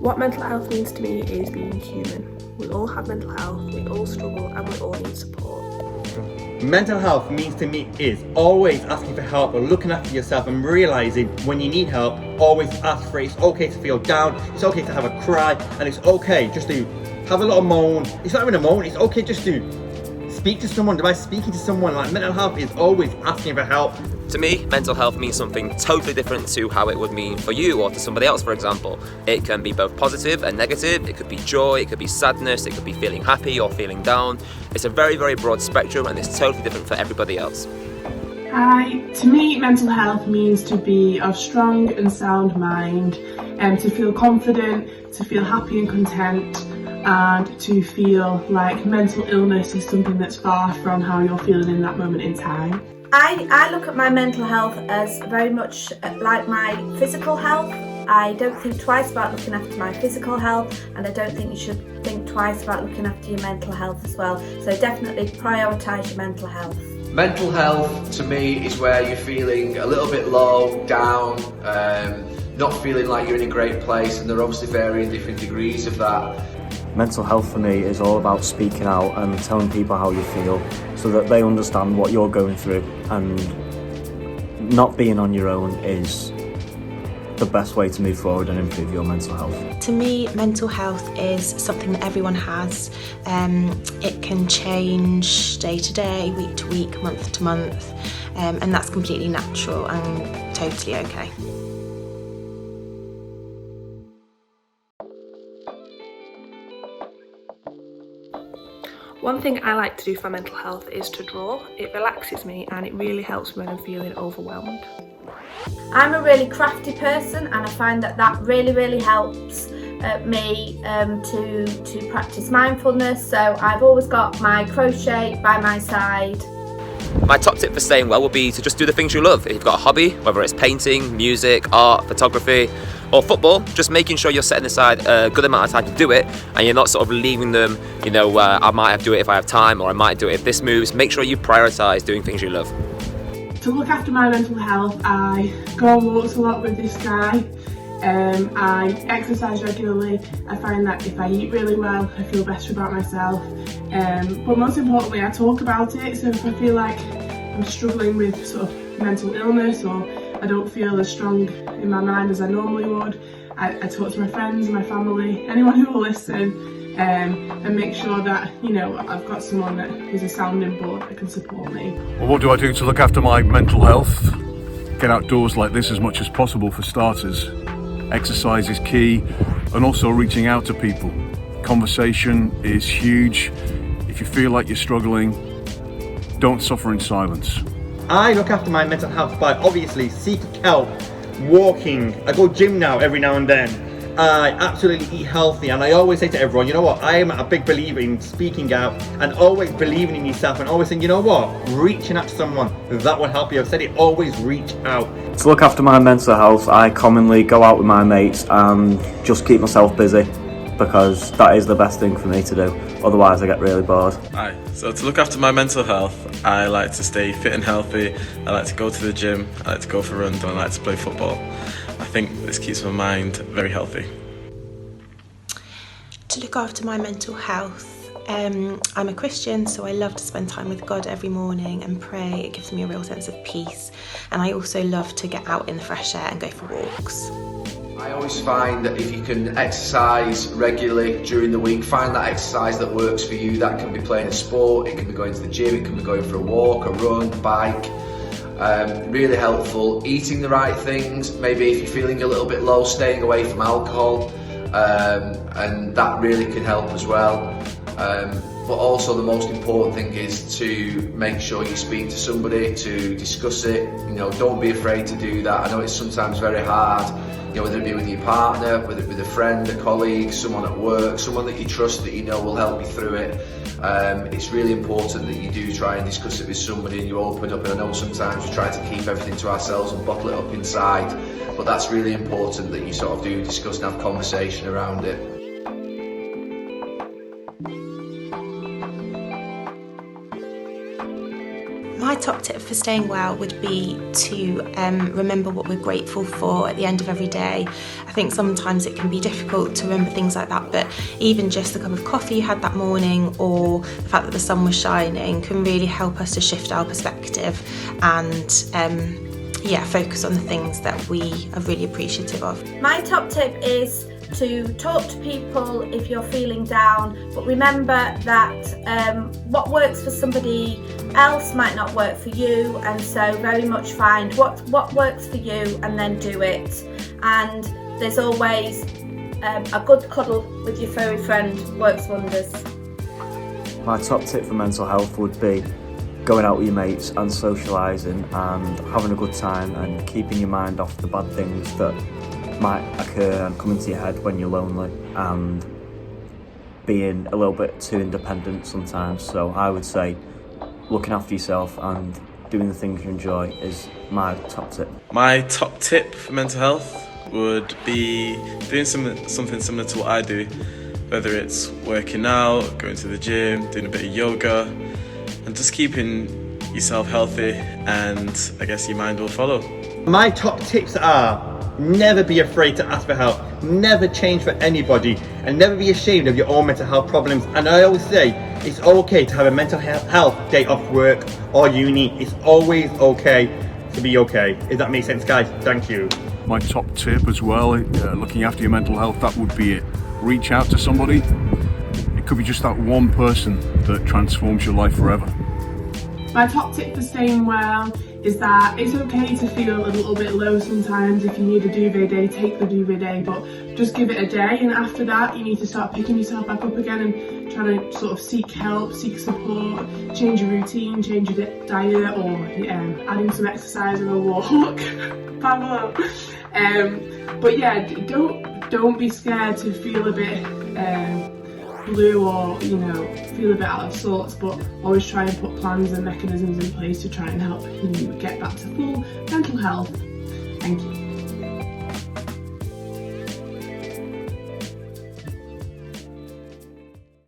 What mental health means to me is being human. We all have mental health, we all struggle, and we all need support. Mental health means to me is always asking for help or looking after yourself and realising when you need help, always ask for it. It's okay to feel down, it's okay to have a cry, and it's okay just to have a little moan. It's not even a moan, it's okay just to speak to someone. By speaking to someone, like, mental health is always asking for help. To me, mental health means something totally different to how it would mean for you or to somebody else, for example. It can be both positive and negative. It could be joy, it could be sadness, it could be feeling happy or feeling down. It's a very, very broad spectrum and it's totally different for everybody else. Hi, to me mental health means to be of strong and sound mind, and to feel confident, to feel happy and content, and to feel like mental illness is something that's far from how you're feeling in that moment in time. I look at my mental health as very much like my physical health. I don't think twice about looking after my physical health, and I don't think you should think twice about looking after your mental health as well. So definitely prioritise your mental health. Mental health to me is where you're feeling a little bit low, down, not feeling like you're in a great place, and there are obviously varying different degrees of that. Mental health for me is all about speaking out and telling people how you feel so that they understand what you're going through, and not being on your own is the best way to move forward and improve your mental health. To me, mental health is something that everyone has. It can change day to day, week to week, month to month, and that's completely natural and totally okay. One thing I like to do for my mental health is to draw. It relaxes me and it really helps me when I'm feeling overwhelmed. I'm a really crafty person, and I find that really helps me to practice mindfulness. So I've always got my crochet by my side. My top tip for staying well would be to just do the things you love. If you've got a hobby, whether it's painting, music, art, photography, or football, just making sure you're setting aside a good amount of time to do it, and you're not sort of leaving them, I might have to do it if I have time, or I might do it if this moves. Make sure you prioritise doing things you love. To look after my mental health, I go on walks a lot with this guy. I exercise regularly. I find that if I eat really well, I feel better about myself. But most importantly, I talk about it. So if I feel like I'm struggling with sort of mental illness, or I don't feel as strong in my mind as I normally would, I talk to my friends, my family, anyone who will listen, and make sure that, I've got someone that is a sounding board that can support me. Well, what do I do to look after my mental health? Get outdoors like this as much as possible for starters. Exercise is key, and also reaching out to people. Conversation is huge. If you feel like you're struggling, don't suffer in silence. I look after my mental health by obviously seeking help, walking. I go gym now every now and then. I absolutely eat healthy, and I always say to everyone, you know what, I am a big believer in speaking out and always believing in yourself, and always saying, you know what, reaching out to someone, that will help you. I've said it, always reach out. To look after my mental health, I commonly go out with my mates and just keep myself busy, because that is the best thing for me to do. Otherwise I get really bored. Hi, so to look after my mental health, I like to stay fit and healthy. I like to go to the gym, I like to go for runs, and I like to play football. I think this keeps my mind very healthy. To look after my mental health, I'm a Christian, so I love to spend time with God every morning and pray. It gives me a real sense of peace, and I also love to get out in the fresh air and go for walks. I always find that if you can exercise regularly during the week, find that exercise that works for you. That can be playing a sport, it can be going to the gym, it can be going for a walk, a run, a bike. Really helpful. Eating the right things, maybe if you're feeling a little bit low, staying away from alcohol, and that really can help as well. But also the most important thing is to make sure you speak to somebody to discuss it. Don't be afraid to do that. I know it's sometimes very hard, whether it be with your partner, whether it be with a friend, a colleague, someone at work, someone that you trust that you know will help you through it. It's really important that you do try and discuss it with somebody and you open up, and I know sometimes we try to keep everything to ourselves and bottle it up inside, but that's really important that you sort of do discuss and have conversation around it. My My top tip for staying well would be to remember what we're grateful for at the end of every day. I think sometimes it can be difficult to remember things like that, but even just the cup of coffee you had that morning or the fact that the sun was shining can really help us to shift our perspective and focus on the things that we are really appreciative of. My top tip is to talk to people if you're feeling down, but remember that what works for somebody else might not work for you, and so very much find what works for you and then do it. And there's always a good cuddle with your furry friend works wonders. My top tip for mental health would be going out with your mates and socialising and having a good time and keeping your mind off the bad things that might occur and come into your head when you're lonely, and being a little bit too independent sometimes. So I would say looking after yourself and doing the things you enjoy is my top tip. My top tip for mental health would be doing something similar to what I do, whether it's working out, going to the gym, doing a bit of yoga, and just keeping yourself healthy, and I guess your mind will follow. My top tips are: never be afraid to ask for help, never change for anybody, and never be ashamed of your own mental health problems. And I always say, it's okay to have a mental health day off work or uni. It's always okay to be okay. If that makes sense, guys, thank you. My top tip as well, looking after your mental health, that would be it. Reach out to somebody. It could be just that one person that transforms your life forever. My top tip for staying well is that it's okay to feel a little bit low sometimes. If you need a duvet day, take the duvet day, but just give it a day, and after that you need to start picking yourself back up again and trying to sort of seek help, seek support, change your routine, change your diet, or adding some exercise and a walk. Bravo. But yeah, don't be scared to feel a bit blue or feel a bit out of sorts, but always try and put plans and mechanisms in place to try and help you get back to full mental health. Thank you.